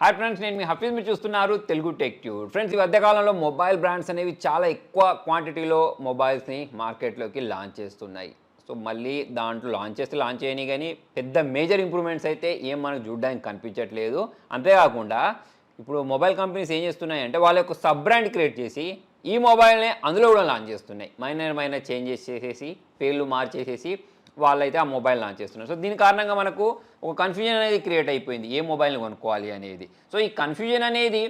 Hi friends, నేను మీ హఫీజ్. మీరు చూస్తున్నారు తెలుగు టెక్ ట్యూబ్. ఫ్రెండ్స్, ఈ మధ్య కాలంలో మొబైల్ బ్రాండ్స్ అనేవి చాలా ఎక్కువ క్వాంటిటీలో మొబైల్స్ని మార్కెట్లోకి లాంచ్ చేస్తున్నాయి. సో మళ్ళీ దాంట్లో లాంచ్ చేయని కానీ పెద్ద మేజర్ ఇంప్రూవ్మెంట్స్ అయితే ఏం మనకు చూడడానికి కనిపించట్లేదు. అంతేకాకుండా ఇప్పుడు మొబైల్ కంపెనీస్ ఏం చేస్తున్నాయంటే వాళ్ళ యొక్క సబ్ బ్రాండ్ క్రియేట్ చేసి ఈ మొబైల్ని అందులో కూడా లాంచ్ చేస్తున్నాయి. మైనర్ చేంజెస్ చేసేసి పేర్లు మార్చేసేసి వాళ్ళైతే ఆ మొబైల్ లాంచ్ చేస్తున్నారు. సో దీని కారణంగా మనకు ఒక కన్ఫ్యూజన్ అనేది క్రియేట్ అయిపోయింది, ఏ మొబైల్ని కొనుక్కోవాలి అనేది. సో ఈ కన్ఫ్యూజన్ అనేది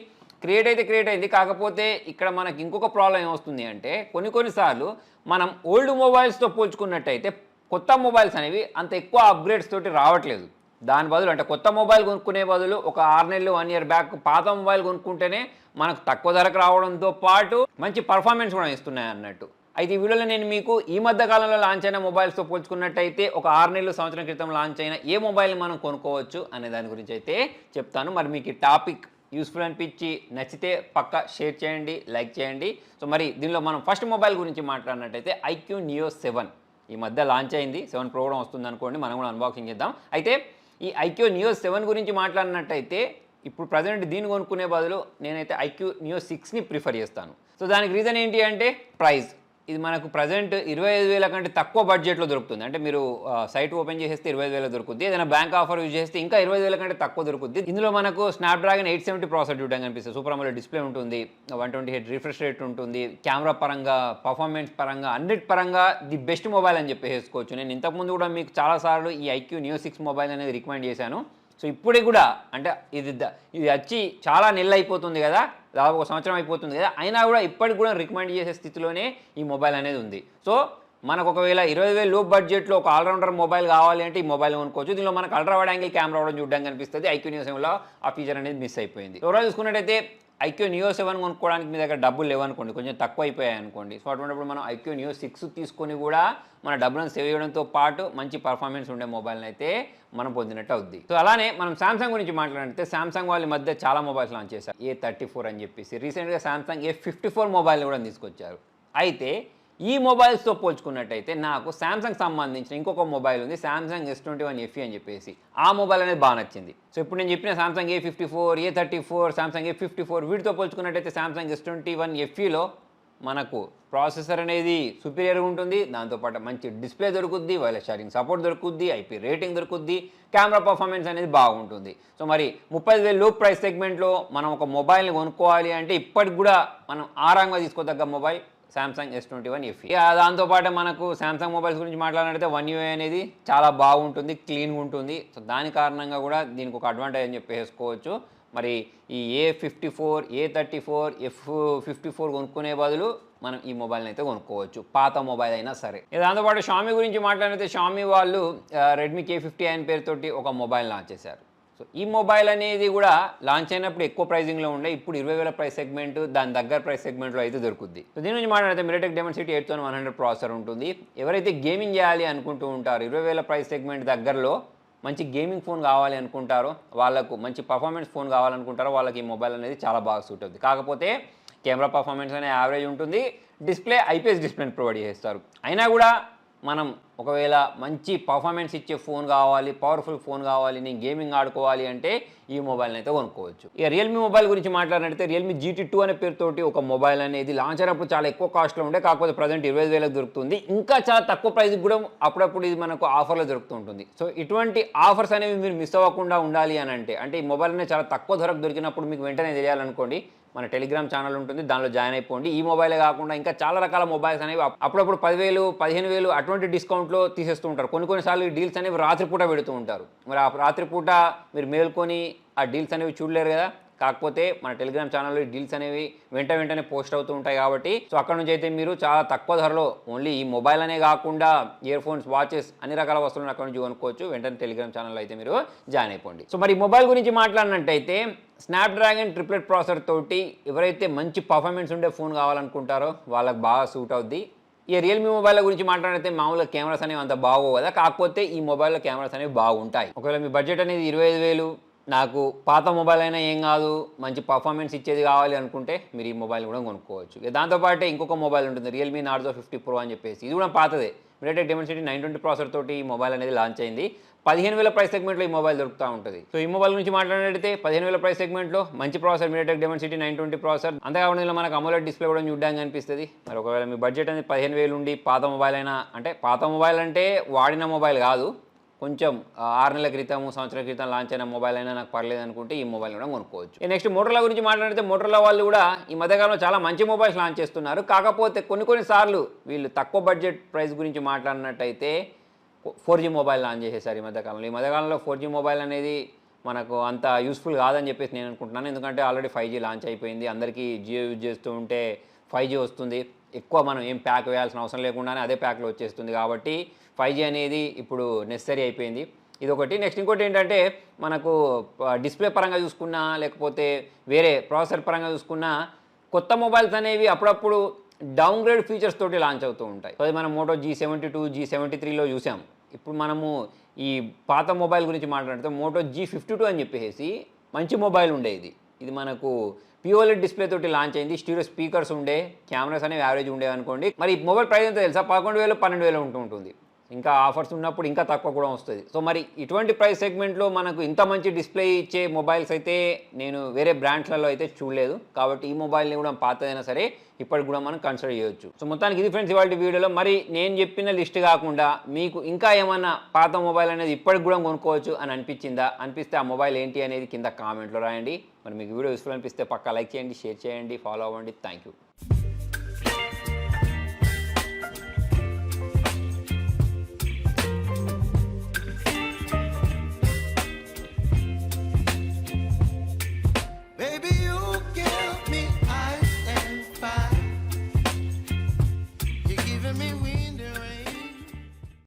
క్రియేట్ అయింది. కాకపోతే ఇక్కడ మనకి ఇంకొక ప్రాబ్లం ఏమొస్తుంది అంటే కొన్నిసార్లు మనం ఓల్డ్ మొబైల్స్తో పోల్చుకున్నట్టయితే కొత్త మొబైల్స్ అనేవి అంత ఎక్కువ అప్గ్రేడ్స్ తోటి రావట్లేదు. దాని బదులు అంటే కొత్త మొబైల్ కొనుక్కునే బదులు ఒక 6 నెలలు 1 ఇయర్ బ్యాక్ పాత మొబైల్ కొనుక్కుంటేనే మనకు తక్కువ ధరకు రావడంతో పాటు మంచి పర్ఫార్మెన్స్ కూడా ఇస్తున్నాయి అన్నట్టు. అయితే ఈ వీడియోలో నేను మీకు ఈ మధ్య కాలంలో లాంచ్ అయిన మొబైల్స్తో పోల్చుకున్నట్టయితే ఒక 6 నెలలు సంవత్సరం క్రితం లాంచ్ అయిన ఏ మొబైల్ని మనం కొనుక్కోవచ్చు అనే దాని గురించి అయితే చెప్తాను. మరి మీకు ఈ టాపిక్ యూస్ఫుల్ అనిపించి నచ్చితే పక్కా షేర్ చేయండి, లైక్ చేయండి. సో మరి దీనిలో మనం ఫస్ట్ మొబైల్ గురించి మాట్లాడినట్టయితే ఐక్యూ నియో 7 ఈ మధ్య లాంచ్ అయింది. 7 Pro కూడా వస్తుంది అనుకోండి, మనం కూడా అన్బాక్సింగ్ చేద్దాం. అయితే ఈ ఐక్యూ నియో 7 గురించి మాట్లాడినట్టయితే ఇప్పుడు ప్రజెంట్ దీన్ని కొనుక్కునే బదులు నేనైతే ఐక్యూ నియో 6ని ప్రిఫర్ చేస్తాను. సో దానికి రీజన్ ఏంటి అంటే ప్రైస్. ఇది మనకు ప్రజెంట్ 25,000 కంటే తక్కువ బడ్జెట్లో దొరుకుతుంది. అంటే మీరు సైట్ ఓపెన్ చేసేస్తే 25,000 దొరుకుతుంది. ఏదైనా బ్యాంక్ ఆఫర్ యూజ్ చేస్తే ఇంకా 20,000 కంటే తక్కువ దొరుకుతుంది. ఇందులో మనకు స్నాప్డ్రాగన్ 870 ప్రాసెసర్ చూడడానికి కనిపిస్తుంది. సూపర్ AMOLED డిస్ప్లే ఉంటుంది, 120Hz రిఫ్రెష్ రేట్ ఉంటుంది. కెమెరా పరంగా, పర్ఫార్మెన్స్ పరంగా, అన్నిటి పరంగా ది బెస్ట్ మొబైల్ అని చెప్పేసుకోవచ్చు. నేను ఇంతకుముందు కూడా మీకు చాలాసార్లు ఈ ఐక్యూ నియో 6 మొబైల్ అనేది రికమెండ్ చేశాను. సో ఇప్పుడు కూడా అంటే ఇది వచ్చి చాలా నెలలు అయిపోతుంది కదా, దాదాపు 1 సంవత్సరం అయిపోతుంది కదా, అయినా కూడా ఇప్పటికి కూడా రికమెండ్ చేసే స్థితిలోనే ఈ మొబైల్ అనేది ఉంది. సో మనకు ఒకవేళ 20,000 లో బడ్జెట్లో ఒక ఆల్రౌండర్ మొబైల్ కావాలి అంటే ఈ మొబైల్ కొనుక్కోవచ్చు. దీనిలో మనకు అల్ట్రా వైడ్ యాంగిల్ కెమెరా కూడా చూడడానికి కనిపిస్తుంది. ఐక్యూ నియో 7లో ఆ ఫీచర్ అనేది మిస్ అయిపోయింది. ఓవరాల్ చూసుకున్నట్టయితే ఐక్యూ నియో 7 కొనుక్కోవడానికి మీ దగ్గర డబ్బులు లేవనుకోండి, కొంచెం తక్కువ అయిపోయాయి అనుకోండి. సో అటువంటిప్పుడు మనం ఐక్యూ నియో 6 తీసుకొని కూడా మన డబ్బులను సేవ్ చేయడంతో పాటు మంచి పర్ఫార్మెన్స్ ఉండే మొబైల్ని అయితే మనం పొందినట్టు అవుద్ది. సో అలానే మనం సామ్సంగ్ గురించి మాట్లాడితే సామ్సంగ్ వాళ్ళ మధ్య చాలా మొబైల్స్ లాంచ్ చేశారు. A34 అని చెప్పేసి రీసెంట్గా సామ్సంగ్ A54 మొబైల్ కూడా తీసుకొచ్చారు. అయితే ఈ మొబైల్స్తో పోల్చుకున్నట్టయితే నాకు సామ్సంగ్ సంబంధించిన ఇంకొక మొబైల్ ఉంది, సామ్సంగ్ S21 FE అని చెప్పేసి. ఆ మొబైల్ అనేది బాగా నచ్చింది. సో ఇప్పుడు నేను చెప్పిన Samsung A54, A34, Samsung A54 వీటితో పోల్చుకున్నట్టయితే సామ్సంగ్ S21 FEలో మనకు ప్రాసెసర్ అనేది సుపీరియర్గా ఉంటుంది. దాంతోపాటు మంచి డిస్ప్లే దొరుకుద్ది, వైర్లెస్ ఛార్జింగ్ సపోర్ట్ దొరుకుద్ది, IP రేటింగ్ దొరుకుద్ది, కెమెరా పర్ఫార్మెన్స్ అనేది బాగుంటుంది. సో మరి 30,000 లో ప్రైస్ సెగ్మెంట్లో మనం ఒక మొబైల్ని కొనుక్కోవాలి అంటే ఇప్పటికి కూడా మనం ఆరాంగా తీసుకోదగ్గ మొబైల్ సామ్సంగ్ S21 FE. దాంతోపాటు మనకు సామ్సంగ్ మొబైల్స్ గురించి మాట్లాడితే One UI అనేది చాలా బాగుంటుంది, క్లీన్గా ఉంటుంది. సో దాని కారణంగా కూడా దీనికి ఒక అడ్వాంటేజ్ అని చెప్పేసుకోవచ్చు. మరి ఈ A54, A34, F54 కొనుక్కునే బదులు మనం ఈ మొబైల్ని అయితే కొనుక్కోవచ్చు, పాత మొబైల్ అయినా సరే. దాంతోపాటు షామీ గురించి మాట్లాడితే షామీ వాళ్ళు రెడ్మీ K50 అని పేరుతోటి ఒక మొబైల్ లాంచ్ చేశారు. సో ఈ మొబైల్ అనేది కూడా లాంచ్ అయినప్పుడు ఎక్కువ ప్రైజింగ్లో ఉండే, ఇప్పుడు 20,000 ప్రైస్ సెగ్మెంట్, దాని దగ్గర ప్రైస్ సెగ్మెంట్లో అయితే దొరుకుద్ది. సో దీని నుంచి మాట్లాడితే MediaTek Dimensity 8100 ప్రాసెసర్ ఉంటుంది. ఎవరైతే గేమింగ్ చేయాలి అనుకుంటూ ఉంటారో 20,000 ప్రైస్ సెగ్మెంట్ దగ్గరలో మంచి గేమింగ్ ఫోన్ కావాలి అనుకుంటారో, వాళ్ళకు మంచి పర్ఫార్మెన్స్ ఫోన్ కావాలనుకుంటారో వాళ్ళకి ఈ మొబైల్ అనేది చాలా బాగా సూట్ అవుతుంది. కాకపోతే కెమెరా పర్ఫార్మెన్స్ అనేది యావరేజ్ ఉంటుంది, డిస్ప్లే IPS డిస్ప్లే ప్రొవైడ్ చేస్తారు. అయినా కూడా మనం ఒకవేళ మంచి పర్ఫార్మెన్స్ ఇచ్చే ఫోన్ కావాలి, పవర్ఫుల్ ఫోన్ కావాలి, నేను గేమింగ్ ఆడుకోవాలి అంటే ఈ మొబైల్ని అయితే కొనుక్కోవచ్చు. ఇక రియల్మీ మొబైల్ గురించి మాట్లాడినట్టే రియల్మీ GT2 అనే పేరుతోటి ఒక మొబైల్ అనేది లాంచ్ అయినప్పుడు చాలా ఎక్కువ కాస్ట్లో ఉండే, కాకపోతే ప్రజెంట్ 20,000 దొరుకుతుంది. ఇంకా చాలా తక్కువ ప్రైస్కి కూడా అప్పుడప్పుడు ఇది మనకు ఆఫర్లో దొరుకుతూ ఉంటుంది. సో ఇటువంటి ఆఫర్స్ అనేవి మీరు మిస్ అవ్వకుండా ఉండాలి అని అంటే ఈ మొబైల్ అనేది చాలా తక్కువ ధరకు దొరికినప్పుడు మీకు వెంటనే తెలియాలనుకోండి, మన టెలిగ్రామ్ ఛానల్ ఉంటుంది, దానిలో జాయిన్ అయిపోండి. ఈ మొబైలే కాకుండా ఇంకా చాలా రకాల మొబైల్స్ అనేవి అప్పుడప్పుడు 10,000, 15,000 అటువంటి డిస్కౌంట్లో తీసేస్తూ ఉంటారు. కొన్నిసార్లు ఈ డీల్స్ అనేవి రాత్రిపూట పెడుతూ ఉంటారు. మరి ఆ రాత్రిపూట మీరు మేల్కొని ఆ డీల్స్ అనేవి చూడలేరు కదా. కాకపోతే మన టెలిగ్రామ్ ఛానల్లో ఈ డీల్స్ అనేవి వెంటనే పోస్ట్ అవుతూ ఉంటాయి కాబట్టి సో అక్కడ నుంచి అయితే మీరు చాలా తక్కువ ధరలో ఓన్లీ ఈ మొబైల్ అనే కాకుండా ఇయర్ ఫోన్స్, వాచెస్, అన్ని రకాల వస్తువులను అక్కడ నుంచి కొనుక్కోవచ్చు. వెంటనే టెలిగ్రామ్ ఛానల్లో అయితే మీరు జాయిన్ అయిపోండి. సో మరి మొబైల్ గురించి మాట్లాడినట్టయితే స్నాప్డ్రాగన్ ట్రిప్లెట్ ప్రాసెసర్ తోటి ఎవరైతే మంచి పర్ఫార్మెన్స్ ఉండే ఫోన్ కావాలనుకుంటారో వాళ్ళకి బాగా సూట్ అవుద్ది. ఈ రియల్మీ మొబైల్ గురించి మాట్లాడితే మామూలుగా కెమెరాస్ అనేవి అంత బాగోవు కదా, కాకపోతే ఈ మొబైల్లో కెమెరాస్ అనేవి బాగుంటాయి. ఒకవేళ మీ బడ్జెట్ అనేది 25,000, నాకు పాత మొబైల్ అయినా ఏం కాదు, మంచి పర్ఫార్మెన్స్ ఇచ్చేది కావాలి అనుకుంటే మీరు ఈ మొబైల్ కూడా కొనుక్కోవచ్చు. దాంతోపాటు ఇంకొక మొబైల్ ఉంటుంది, రియల్మీ నార్జో 50 Pro అని చెప్పేసి. ఇది కూడా పాతదే. MediaTek Dimensity 920 ప్రాసెసర్ తోటి ఈ మొబైల్ అనేది లాంచ్ అయింది. 15,000 ప్రైస్ సెగ్మెంట్లో ఈ మొబైల్ దొరుకుతూ ఉంటుంది. సో ఈ మొబైల్ గురించి మాట్లాడితే 15,000 ప్రైస్ సెగ్మెంట్లో మంచి ప్రాసెసర్ మీడియాటెక్ డైమెన్సిటీ 920 ప్రాసెసర్, అంతేకాకుండా ఇందులో మనకు అమోలెడ్ డిస్ప్లే కూడా చూడడానికి కనిపిస్తుంది. మరి ఒకవేళ మీ బడ్జెట్ అనేది 15,000 ఉండి పాత మొబైల్ అయినా, అంటే పాత మొబైల్ అంటే వాడిన మొబైల్ కాదు, కొంచెం 6 నెలల క్రితం సంవత్సరాల క్రితం లాంచ్ అయిన మొబైల్ అయినా నాకు పర్లేదు అనుకుంటే ఈ మొబైల్ కూడా కొనుక్కోవచ్చు. నెక్స్ట్ మోటరోలా గురించి మాట్లాడితే మోటరోలా వాళ్ళు కూడా ఈ మధ్యకాలంలో చాలా మంచి మొబైల్స్ లాంచ్ చేస్తున్నారు. కాకపోతే కొన్ని సార్లు వీళ్ళు తక్కువ బడ్జెట్ ప్రైస్ గురించి మాట్లాడినట్టయితే 4G మొబైల్ లాంచ్ చేసేసారు ఈ మధ్యకాలంలో 4G మొబైల్ అనేది మనకు అంత యూస్ఫుల్ కాదని చెప్పేసి నేను అనుకుంటున్నాను. ఎందుకంటే ఆల్రెడీ 5G లాంచ్ అయిపోయింది, అందరికీ జియో యూజ్ చేస్తూ ఉంటే 5G వస్తుంది, ఎక్కువ మనం ఏం ప్యాక్ వేయాల్సిన అవసరం లేకుండానే అదే ప్యాక్లో వచ్చేస్తుంది. కాబట్టి 5G అనేది ఇప్పుడు నెసరీ అయిపోయింది. ఇదొకటి. నెక్స్ట్ ఇంకోటి ఏంటంటే మనకు డిస్ప్లే పరంగా చూసుకున్నా లేకపోతే వేరే ప్రాసెసర్ పరంగా చూసుకున్నా కొత్త మొబైల్స్ అనేవి అప్పుడప్పుడు డౌన్గ్రేడ్ ఫీచర్స్ తోటి లాంచ్ అవుతూ ఉంటాయి. అది మనం మోటో G72, G73లో చూసాం. ఇప్పుడు మనము ఈ పాత మొబైల్ గురించి మాట్లాడితే మోటో G52 అని చెప్పేసి మంచి మొబైల్ ఉండేది. ఇది మనకు పిఓలెడ్ డిస్ప్లే తోటి లాంచ్ అయింది. స్టీరియో స్పీకర్స్ ఉండే, కెమెరాస్ అనేవి యావరేజ్ ఉండేవి అనుకోండి. మరి ఈ మొబైల్ ప్రైస్ ఎంత తెలుసా? 11,000, 12,000 ఉంటుంది. ఇంకా ఆఫర్స్ ఉన్నప్పుడు ఇంకా తక్కువ కూడా వస్తుంది. సో మరి ఇటువంటి ప్రైస్ సెగ్మెంట్లో మనకు ఇంత మంచి డిస్ప్లే ఇచ్చే మొబైల్స్ అయితే నేను వేరే బ్రాండ్స్లలో అయితే చూడలేదు. కాబట్టి ఈ మొబైల్ని కూడా పాతదైనా సరే ఇప్పటికి కూడా మనం కన్సిడర్ చేయొచ్చు. సో మొత్తానికి ఇది ఫ్రెండ్స్ ఇవాళ వీడియోలో. మరి నేను చెప్పిన లిస్ట్ కాకుండా మీకు ఇంకా ఏమన్నా పాత మొబైల్ అనేది ఇప్పటికి కూడా కొనుక్కోవచ్చు అని అనిపిస్తే ఆ మొబైల్ ఏంటి అనేది కింద కామెంట్లో రాయండి. మరి మీకు వీడియో యూస్ఫుల్ అనిపిస్తే పక్కా లైక్ చేయండి, షేర్ చేయండి, ఫాలో అవ్వండి. Thank you.